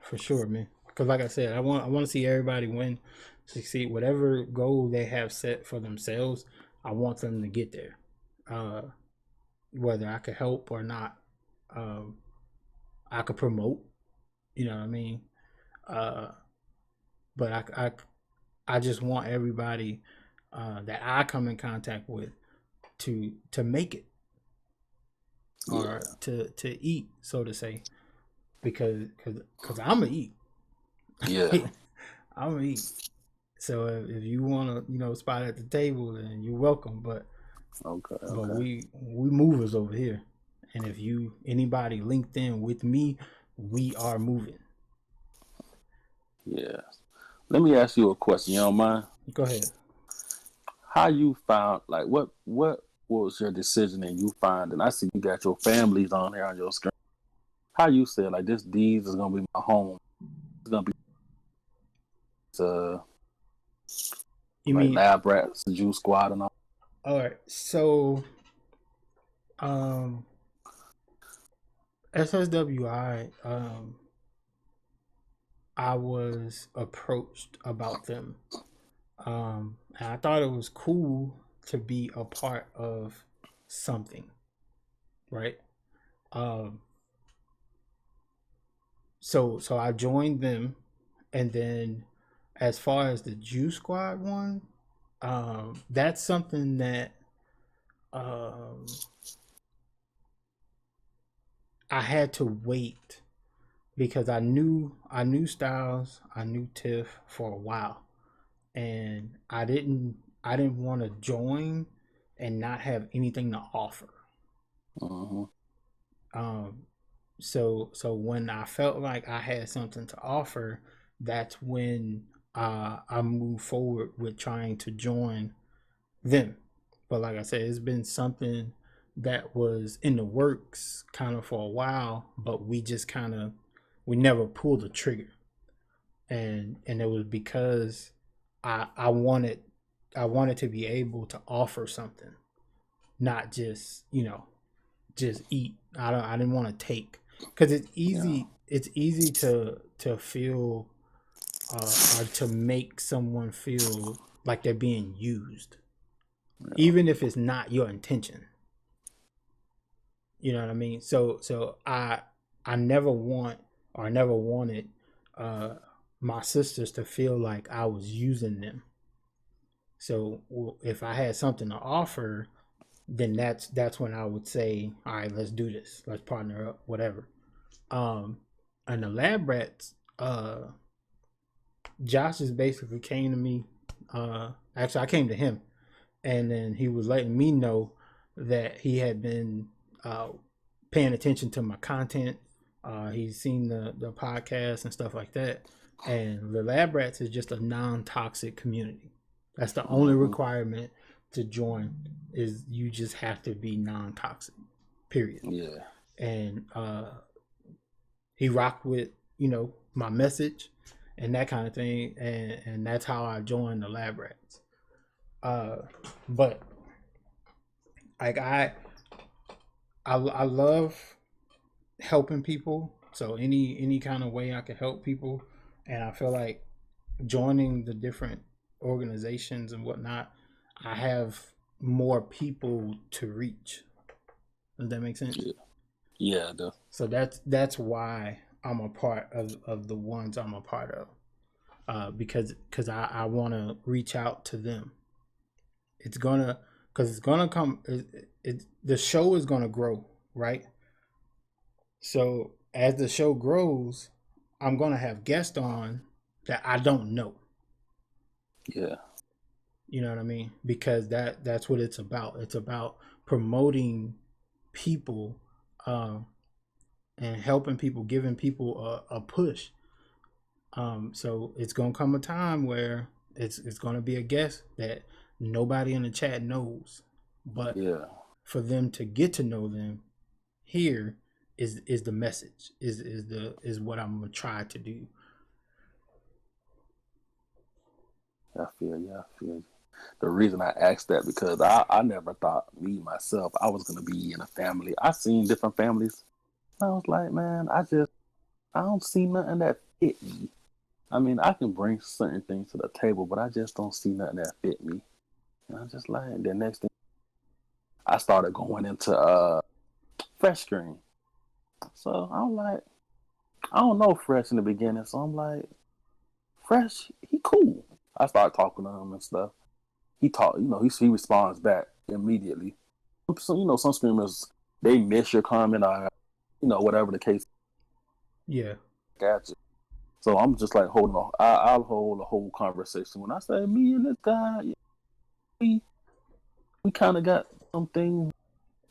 [SPEAKER 2] for sure, man. Because like I said, I want to see everybody win, succeed, whatever goal they have set for themselves. I want them to get there. Whether I could help or not, I could promote. You know what I mean? But I just want everybody that I come in contact with to make it, or to eat, so to say, because I'm gonna eat.
[SPEAKER 3] Yeah.
[SPEAKER 2] I'm gonna eat. So if you want to spot at the table, then you're welcome. But we movers over here, and if anybody linked in with me, we are moving.
[SPEAKER 3] Yeah. Let me ask you a question. You don't mind?
[SPEAKER 2] Go ahead.
[SPEAKER 3] How you found, like, what was your decision and you find, and I see you got your families on here on your screen. How you said, like, these is gonna be my home. It's gonna be
[SPEAKER 2] you
[SPEAKER 3] like
[SPEAKER 2] mean
[SPEAKER 3] Lab Rats, Juice Squad, and all.
[SPEAKER 2] All right. So SSWI, I was approached about them. And I thought it was cool to be a part of something, right? So I joined them, and then as far as the Juice Squad one, that's something that um, I had to wait because I knew Styles, I knew Tiff for a while, and I didn't want to join and not have anything to offer.
[SPEAKER 3] Uh-huh.
[SPEAKER 2] Um, so when I felt like I had something to offer, that's when I moved forward with trying to join them. But like I said, it's been something that was in the works kind of for a while, but we just kind of we never pulled the trigger, and it was because I wanted to be able to offer something, not just just eat. I didn't want to take because
[SPEAKER 3] Yeah.
[SPEAKER 2] it's easy to feel or to make someone feel like they're being used,
[SPEAKER 3] Yeah.
[SPEAKER 2] even if it's not your intention. You know what I mean? So I never want or never wanted uh my sisters to feel like I was using them. So if I had something to offer, then that's when I would say, all right, let's do this. Let's partner up, whatever. Um and the lab rats, Josh just basically came to me. Actually I came to him, and then he was letting me know that he had been uh, paying attention to my content. He's seen the podcast and stuff like that. And the Lab Rats is just a non-toxic community. That's the only
[SPEAKER 3] Uh-huh.
[SPEAKER 2] requirement to join, is you just have to be non-toxic. Period.
[SPEAKER 3] Yeah.
[SPEAKER 2] And he rocked with my message and that kind of thing, and that's how I joined the Lab Rats. Uh, but like I love helping people. So any kind of way I can help people, and I feel like joining the different organizations and whatnot, I have more people to reach. Does that make sense?
[SPEAKER 3] Yeah. Yeah.
[SPEAKER 2] So that's why I'm a part of the ones I'm a part of, because I want to reach out to them. It's gonna because it's gonna come. The show is gonna grow, right? So as the show grows, I'm gonna have guests on that I don't know.
[SPEAKER 3] Yeah.
[SPEAKER 2] You know what I mean? Because that's what it's about. It's about promoting people, um, and helping people, giving people a push. So it's gonna come a time where it's gonna be a guest that nobody in the chat knows, but
[SPEAKER 3] Yeah.
[SPEAKER 2] for them to get to know them, here is the message, is what I'm gonna try to do.
[SPEAKER 3] I feel you. I feel you. The reason I asked that because I never thought me myself I was gonna be in a family. I seen different families. I was like, man, I don't see nothing that fit me. I mean, I can bring certain things to the table, but I just don't see nothing that fit me. And I'm just like, the next thing I started going into Fresh Screen. So I'm like, I don't know Fresh in the beginning, so I'm like, Fresh, he cool. I started talking to him and stuff. He talk, he responds back immediately. So some streamers they miss your comment or whatever the case.
[SPEAKER 2] Yeah.
[SPEAKER 3] Gotcha. So I'm just like holding on. I'll hold a whole conversation. When I say me and this guy, we kind of got something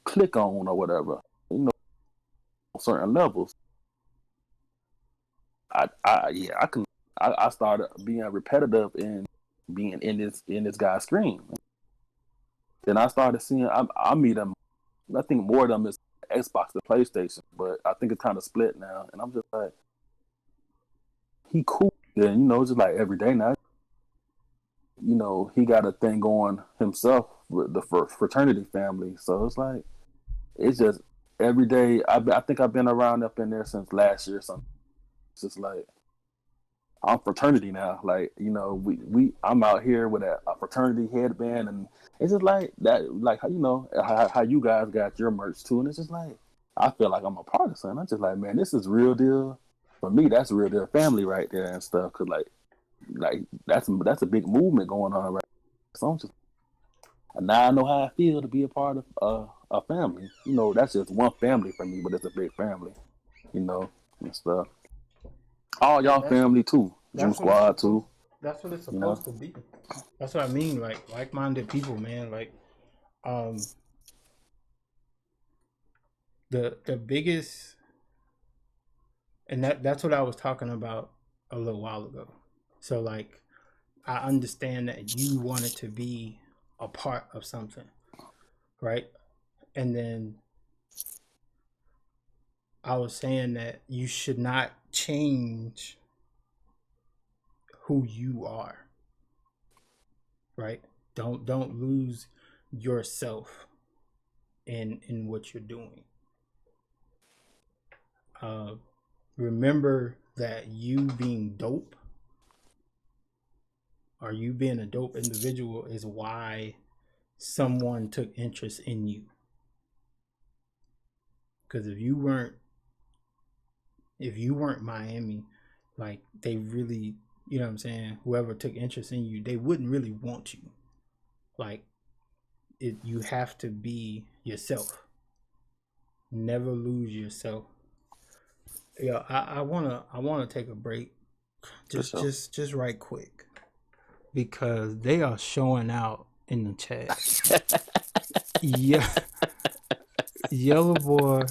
[SPEAKER 3] click on or whatever. Certain levels. I started being repetitive and being in this guy's screen. Then I started seeing I meet him. I think more of them is Xbox than PlayStation, but I think it's kind of split now. And I'm just like, he cool. Then just like every day now. He got a thing going himself with the fraternity family. So it's like it's just every day. I think I've been around up in there since last year. Something. It's just like I'm fraternity now. Like I'm out here with a fraternity headband, and it's just like that. Like how you guys got your merch too, and it's just like I feel like I'm a part of something. I'm just like, man, this is real deal. For me, that's real deal family right there and stuff. Cause like that's a big movement going on right now. So I'm just And now I know how I feel to be a part of a family. You know, that's just one family for me, but it's a big family. You know, and stuff. All
[SPEAKER 2] Yeah,
[SPEAKER 3] y'all family too. Juice
[SPEAKER 2] that's what it's
[SPEAKER 3] Squad
[SPEAKER 2] supposed.
[SPEAKER 3] too.
[SPEAKER 2] That's what it's
[SPEAKER 3] You know.
[SPEAKER 2] supposed to be. That's what I mean. Like-minded people, man. Like, um, the biggest, and that's what I was talking about a little while ago. So like, I understand that you wanted to be a part of something, right? And then I was saying that you should not change who you are, right? Don't lose yourself in what you're doing. Remember that you being dope, or you being a dope individual, is why someone took interest in you. Because if you weren't Miami, like, they really, you know what I'm saying, whoever took interest in you, they wouldn't really want you. Like, you have to be yourself. Never lose yourself. Yeah, I wanna take a break, just right quick, because they are showing out in the chat. Yeah, Yellow Boy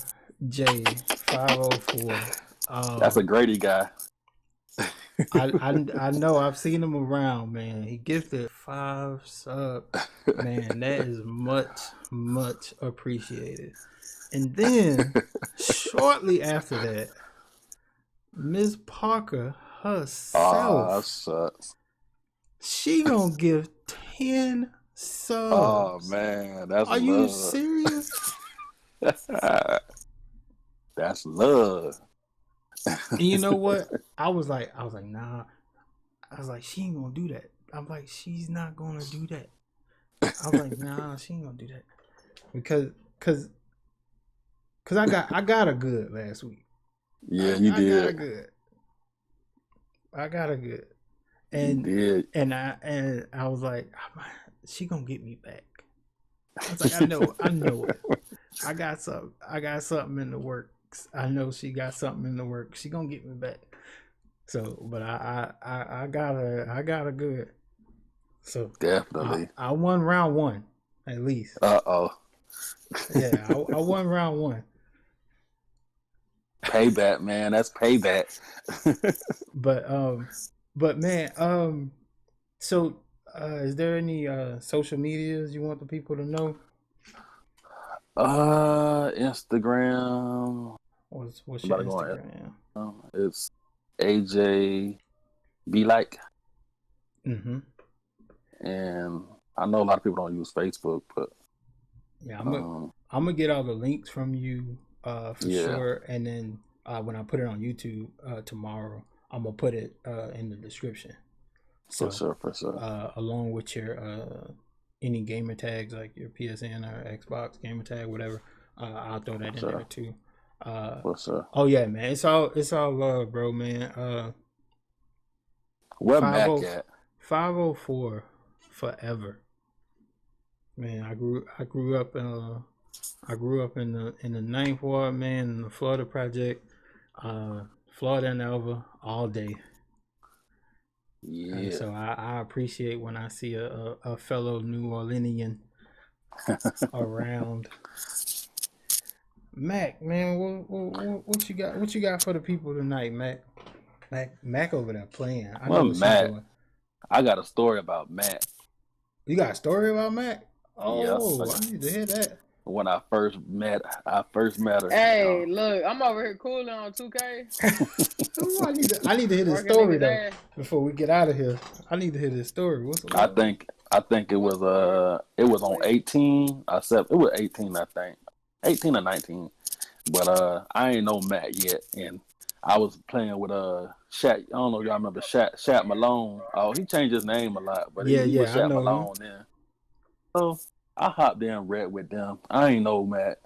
[SPEAKER 2] J504.
[SPEAKER 3] That's a Grady guy.
[SPEAKER 2] I know, I've seen him around, man. He gifted 5 subs. Man, that is much appreciated. And then shortly after that, Miss Parker herself,
[SPEAKER 3] Sucks.
[SPEAKER 2] she gonna give 10 subs.
[SPEAKER 3] Oh man, that's
[SPEAKER 2] Are
[SPEAKER 3] love.
[SPEAKER 2] you serious?
[SPEAKER 3] That's love.
[SPEAKER 2] And you know what? I was like, nah. I was like, she ain't gonna do that. I'm like, she's not gonna do that. I was like, nah, she ain't gonna do that. Because I got her good last week.
[SPEAKER 3] Yeah, you did.
[SPEAKER 2] I got her good.
[SPEAKER 3] You did.
[SPEAKER 2] And I was like, she gonna get me back. I was like, I know it. I got something in the works. I know she got something in the works. She gonna get me back. So, but I got her good. So
[SPEAKER 3] Definitely.
[SPEAKER 2] I won round 1 at least.
[SPEAKER 3] Uh-oh.
[SPEAKER 2] Yeah, I won round 1.
[SPEAKER 3] Payback, man. That's payback.
[SPEAKER 2] But man, so is there any social medias you want the people to know?
[SPEAKER 3] Instagram.
[SPEAKER 2] What's your Instagram?
[SPEAKER 3] It's AJ Be Like.
[SPEAKER 2] Mm-hmm.
[SPEAKER 3] And I know a lot of people don't use Facebook, but
[SPEAKER 2] yeah, I'm gonna get all the links from you for sure. And then when I put it on YouTube tomorrow, I'm gonna put it in the description. So,
[SPEAKER 3] for sure.
[SPEAKER 2] Along with your any gamer tags, like your PSN or Xbox gamer tag, whatever, I'll throw that in there too.
[SPEAKER 3] For sure.
[SPEAKER 2] Oh yeah, man, it's all love, bro, man.
[SPEAKER 3] Where Mac at?
[SPEAKER 2] 504 forever. Man, I grew up in the 9th Ward, man, in the Florida Project, Florida and Elva all day. Yeah. And so I appreciate when I see a fellow New Orleanian around. Mac, man, what you got? What you got for the people tonight, Mac? Mac over there playing. I know what
[SPEAKER 3] Mac.
[SPEAKER 2] she's doing.
[SPEAKER 3] I got a story about Mac.
[SPEAKER 2] You got a story about Mac? Oh,
[SPEAKER 3] yes.
[SPEAKER 2] I need to hear that.
[SPEAKER 3] When I first met her.
[SPEAKER 4] Hey, look, I'm over here cooling on 2K.
[SPEAKER 2] Ooh, I need to hear this story though before we get out of here. I need to hear this story. What's the
[SPEAKER 3] I think it was on 18. It was 18, I think. 18 or 19. But I ain't know Matt yet, and I was playing with Shaq. I don't know if y'all remember Shaq Malone. Oh, he changed his name a lot, but he was Shaq Malone then. So I hopped in red with them. I ain't know Matt.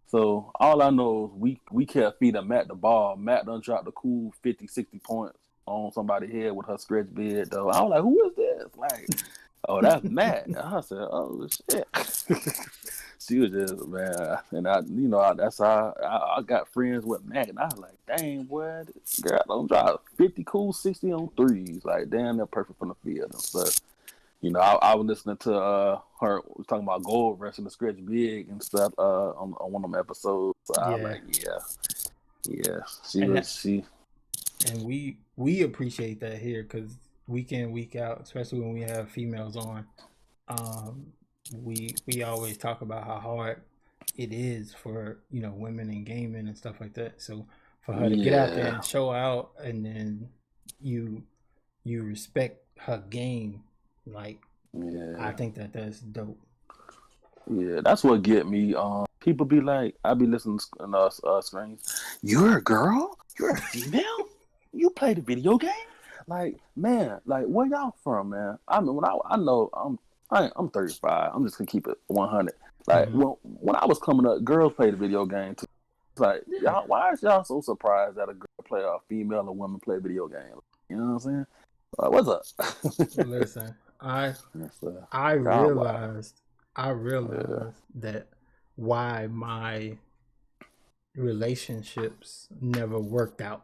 [SPEAKER 3] So all I know is we kept feeding Matt the ball. Matt done dropped a cool 50, 60 points on somebody's head with her stretch bid though. I was like, who is this? Like, oh, that's Matt. I said, oh shit. She was just, man, and that's how I got friends with Mac, and I was like, dang, boy, this girl don't drive 50 cool 60 on threes, like damn, they're perfect from the field and stuff. I was listening to her was talking about gold rush and the stretch big and stuff on one of them episodes. So I was like, yeah,
[SPEAKER 2] and we appreciate that here because week in week out, especially when we have females on, we always talk about how hard it is for women in gaming and stuff like that. So for her to get out there and show out, and then you respect her game, like I think that's dope.
[SPEAKER 3] Yeah, that's what get me. People be like, I be listening to screens. You're a girl? You're a female? You play the video game? Like, man, like where y'all from, man? I mean, I'm 35. I'm just gonna keep it 100. Like when I was coming up, girls played the video game too. It's like, y'all, why is y'all so surprised that a girl play a female or woman play video games? You know what I'm saying? What's up?
[SPEAKER 2] Listen, I realized that why my relationships never worked out,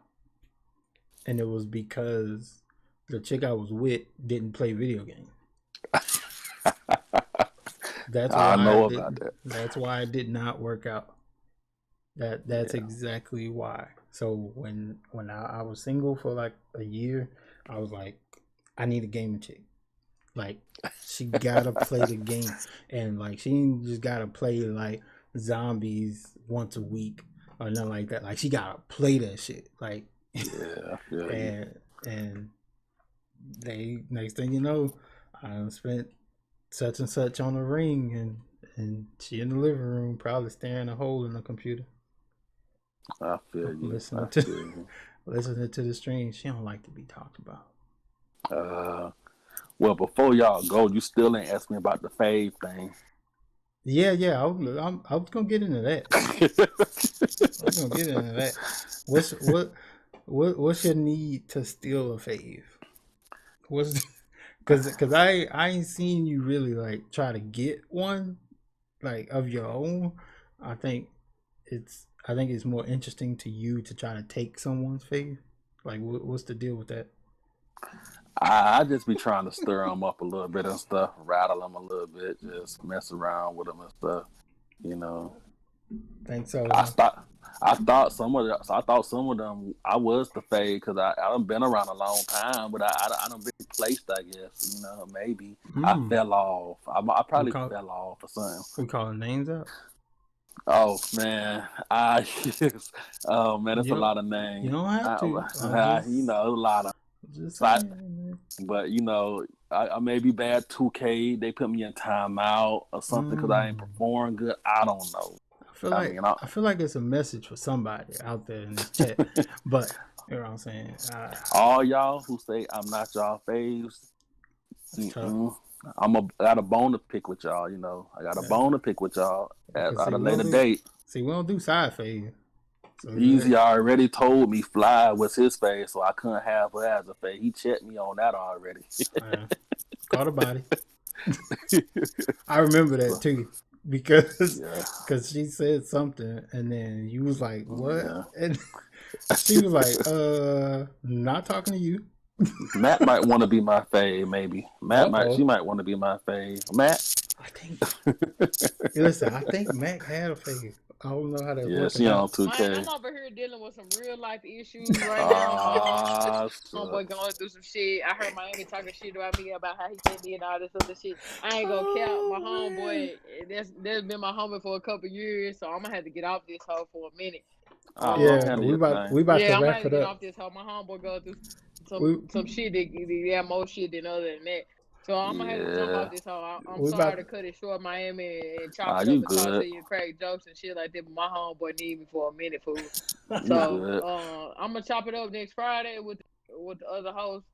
[SPEAKER 2] and it was because the chick I was with didn't play video games. That's why I know about that. That's why it did not work out. That's exactly why. So when I was single for like a year, I was like, I need a gaming chick. Like, she gotta play the game, and like she ain't just gotta play like zombies once a week or nothing like that. Like, she gotta play that shit. Like, and they, next thing you know, I spent such and such on the ring, and she in the living room probably staring a hole in the computer.
[SPEAKER 3] I feel you.
[SPEAKER 2] Listening to the stream. She don't like to be talked about.
[SPEAKER 3] Well, before y'all go, you still ain't asked me about the fave thing.
[SPEAKER 2] Yeah, I was gonna get into that. What's your need to steal a fave? Because I ain't seen you really like try to get one like of your own. I think it's more interesting to you to try to take someone's fave. Like, what's the deal with that?
[SPEAKER 3] I just be trying to stir them up a little bit and stuff, rattle them a little bit, just mess around with them and stuff.
[SPEAKER 2] Think so?
[SPEAKER 3] I thought some of them I was the fade because I done been around a long time, but I done been placed, I guess. Maybe I fell off. I probably fell off or something.
[SPEAKER 2] We calling names up.
[SPEAKER 3] Oh man, oh man, it's a lot of names.
[SPEAKER 2] You don't have to.
[SPEAKER 3] It's a lot of. But I may be bad 2K. They put me in timeout or something because I ain't performing good. I don't know.
[SPEAKER 2] I feel like it's a message for somebody out there in this chat. But you know what I'm saying?
[SPEAKER 3] All y'all who say I'm not y'all faves, I got a bone to pick with y'all. I got a bone to pick with y'all at a later date.
[SPEAKER 2] See, we don't do side fave. So
[SPEAKER 3] Easy already told me Fly was his fave, so I couldn't have her as a fave. He checked me on that already.
[SPEAKER 2] Caught a body. I remember that too. Because she said something and then you was like, what? Yeah. And she was like, not talking to you.
[SPEAKER 3] Matt might want to be my fave, maybe. She might want to be my fave. Matt?
[SPEAKER 2] I think Mac had a fave. I don't know how that works.
[SPEAKER 3] She on 2K.
[SPEAKER 4] I'm over here dealing with some real life issues right now. Homeboy going through some shit. I heard Miami talking shit about me about how he can't be and all this other shit. I ain't gonna count my homeboy. That's been my homie for a couple years, so I'm gonna have to get off this hoe for a minute.
[SPEAKER 2] We about to wrap it up.
[SPEAKER 4] I'm gonna have to get off this hoe. My homeboy go through some shit that got more shit than other than that. So I'm gonna have to jump off this hoe. I'm sorry to cut it short, Miami, and chop it up and talk to you and crack jokes and shit like that. But my homeboy need me for a minute, fool. So I'm gonna chop it up next Friday with the other hosts.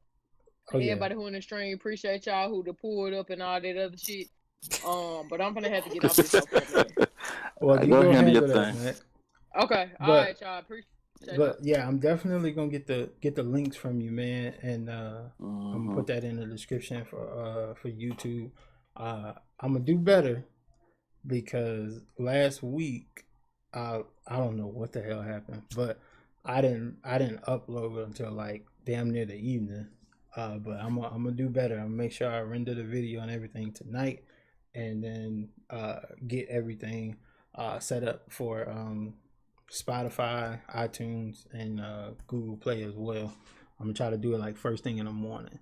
[SPEAKER 4] Everybody who in the stream, appreciate y'all who pulled up and all that other shit. But I'm gonna have to get off this hoe for a minute.
[SPEAKER 2] Well, you go handle your thing.
[SPEAKER 4] Okay, all right, y'all.
[SPEAKER 2] But yeah, I'm definitely gonna get the links from you, man, and I'm gonna put that in the description for YouTube. I'm gonna do better because last week I don't know what the hell happened, but I didn't upload until like damn near the evening. But I'm gonna do better. I'm gonna make sure I render the video and everything tonight, and then get everything set up for Spotify, iTunes, and Google Play as well. I'm gonna try to do it like first thing in the morning.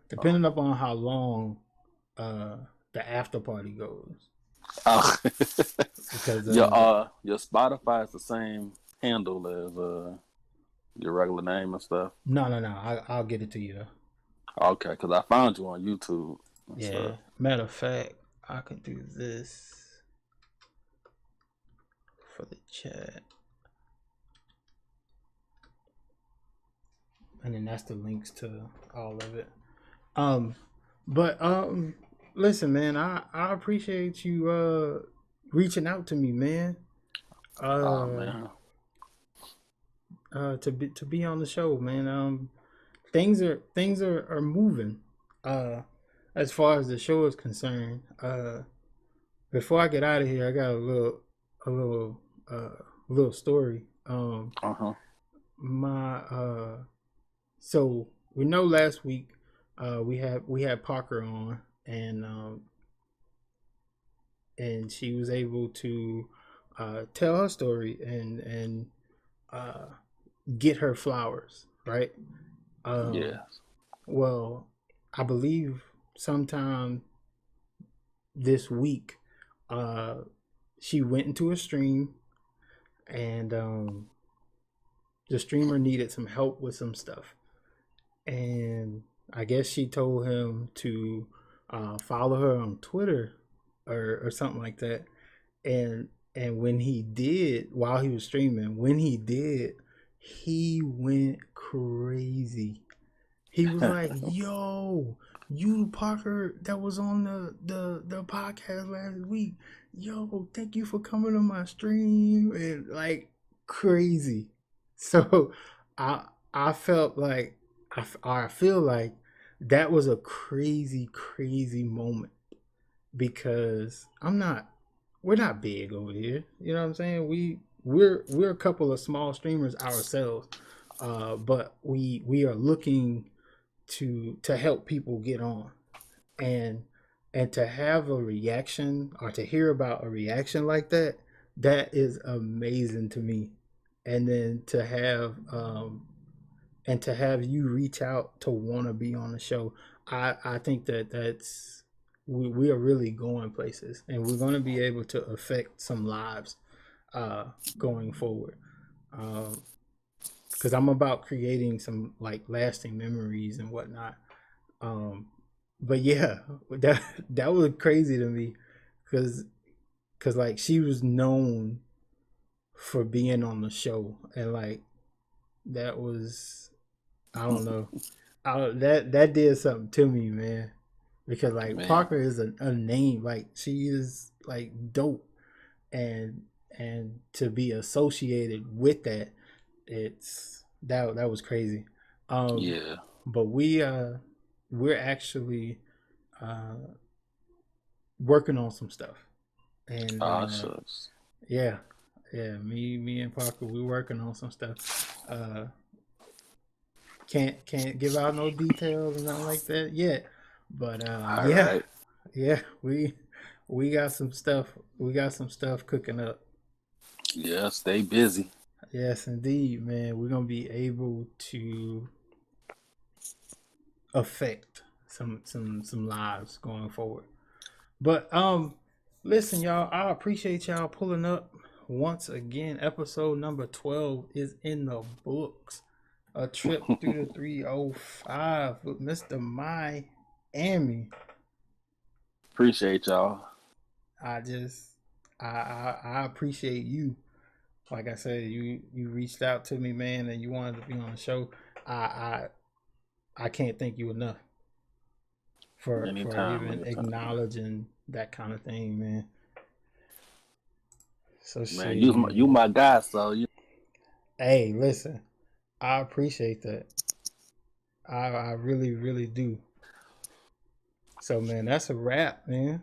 [SPEAKER 2] Depending upon how long the after party goes.
[SPEAKER 3] Because your Spotify is the same handle as your regular name and stuff.
[SPEAKER 2] No. I'll get it to you though.
[SPEAKER 3] Okay, because I found you on YouTube.
[SPEAKER 2] Yeah.
[SPEAKER 3] Stuff.
[SPEAKER 2] Matter of fact, I can do this for the chat, and then that's the links to all of it. But listen, man, I appreciate you reaching out to me, man.
[SPEAKER 3] Man.
[SPEAKER 2] To be on the show, man. Things are moving. As far as the show is concerned. Before I get out of here, I got a little story. So we know last week we had Parker on, and she was able to tell her story and get her flowers, right?
[SPEAKER 3] Yes.
[SPEAKER 2] Well, I believe sometime this week she went into a stream, and the streamer needed some help with some stuff, and I guess she told him to follow her on Twitter or something like that, and when he did, while he was streaming, he went crazy. He was like, yo, you Parker that was on the podcast last week, yo, thank you for coming on my stream, and like crazy. So I felt like I feel like that was a crazy moment, because we're not big over here, you know what I'm saying? We're a couple of small streamers ourselves, but we are looking to help people get on, and to have a reaction, or to hear about a reaction like that is amazing to me. And then to have you reach out to want to be on the show, I think that's we are really going places, and we're going to be able to affect some lives going forward, because I'm about creating some like lasting memories and whatnot. But yeah, that was crazy to me, because like she was known for being on the show, and like that was, I don't know, that did something to me, man, because like, man, Parker is a name, like she is like dope, and to be associated with that, that was crazy.
[SPEAKER 3] Yeah.
[SPEAKER 2] But we're actually working on some stuff, and yeah, me and Parker, we're working on some stuff. Can't give out no details and nothing like that yet, but yeah, we got some stuff. We got some stuff cooking up.
[SPEAKER 3] Yeah, stay busy.
[SPEAKER 2] Yes, indeed, man. We're gonna be able to affect some lives going forward. But listen, y'all, I appreciate y'all pulling up once again. Episode number 12 is in the books. A trip through the 305 with Mr. Miami.
[SPEAKER 3] Appreciate y'all.
[SPEAKER 2] I appreciate you. Like I said, you reached out to me, man, and you wanted to be on the show. I can't thank you enough for even acknowledging that kind of thing, man. So
[SPEAKER 3] man, you my guy, so you.
[SPEAKER 2] Hey, listen, I appreciate that. I really, really do. So, man, that's a wrap, man.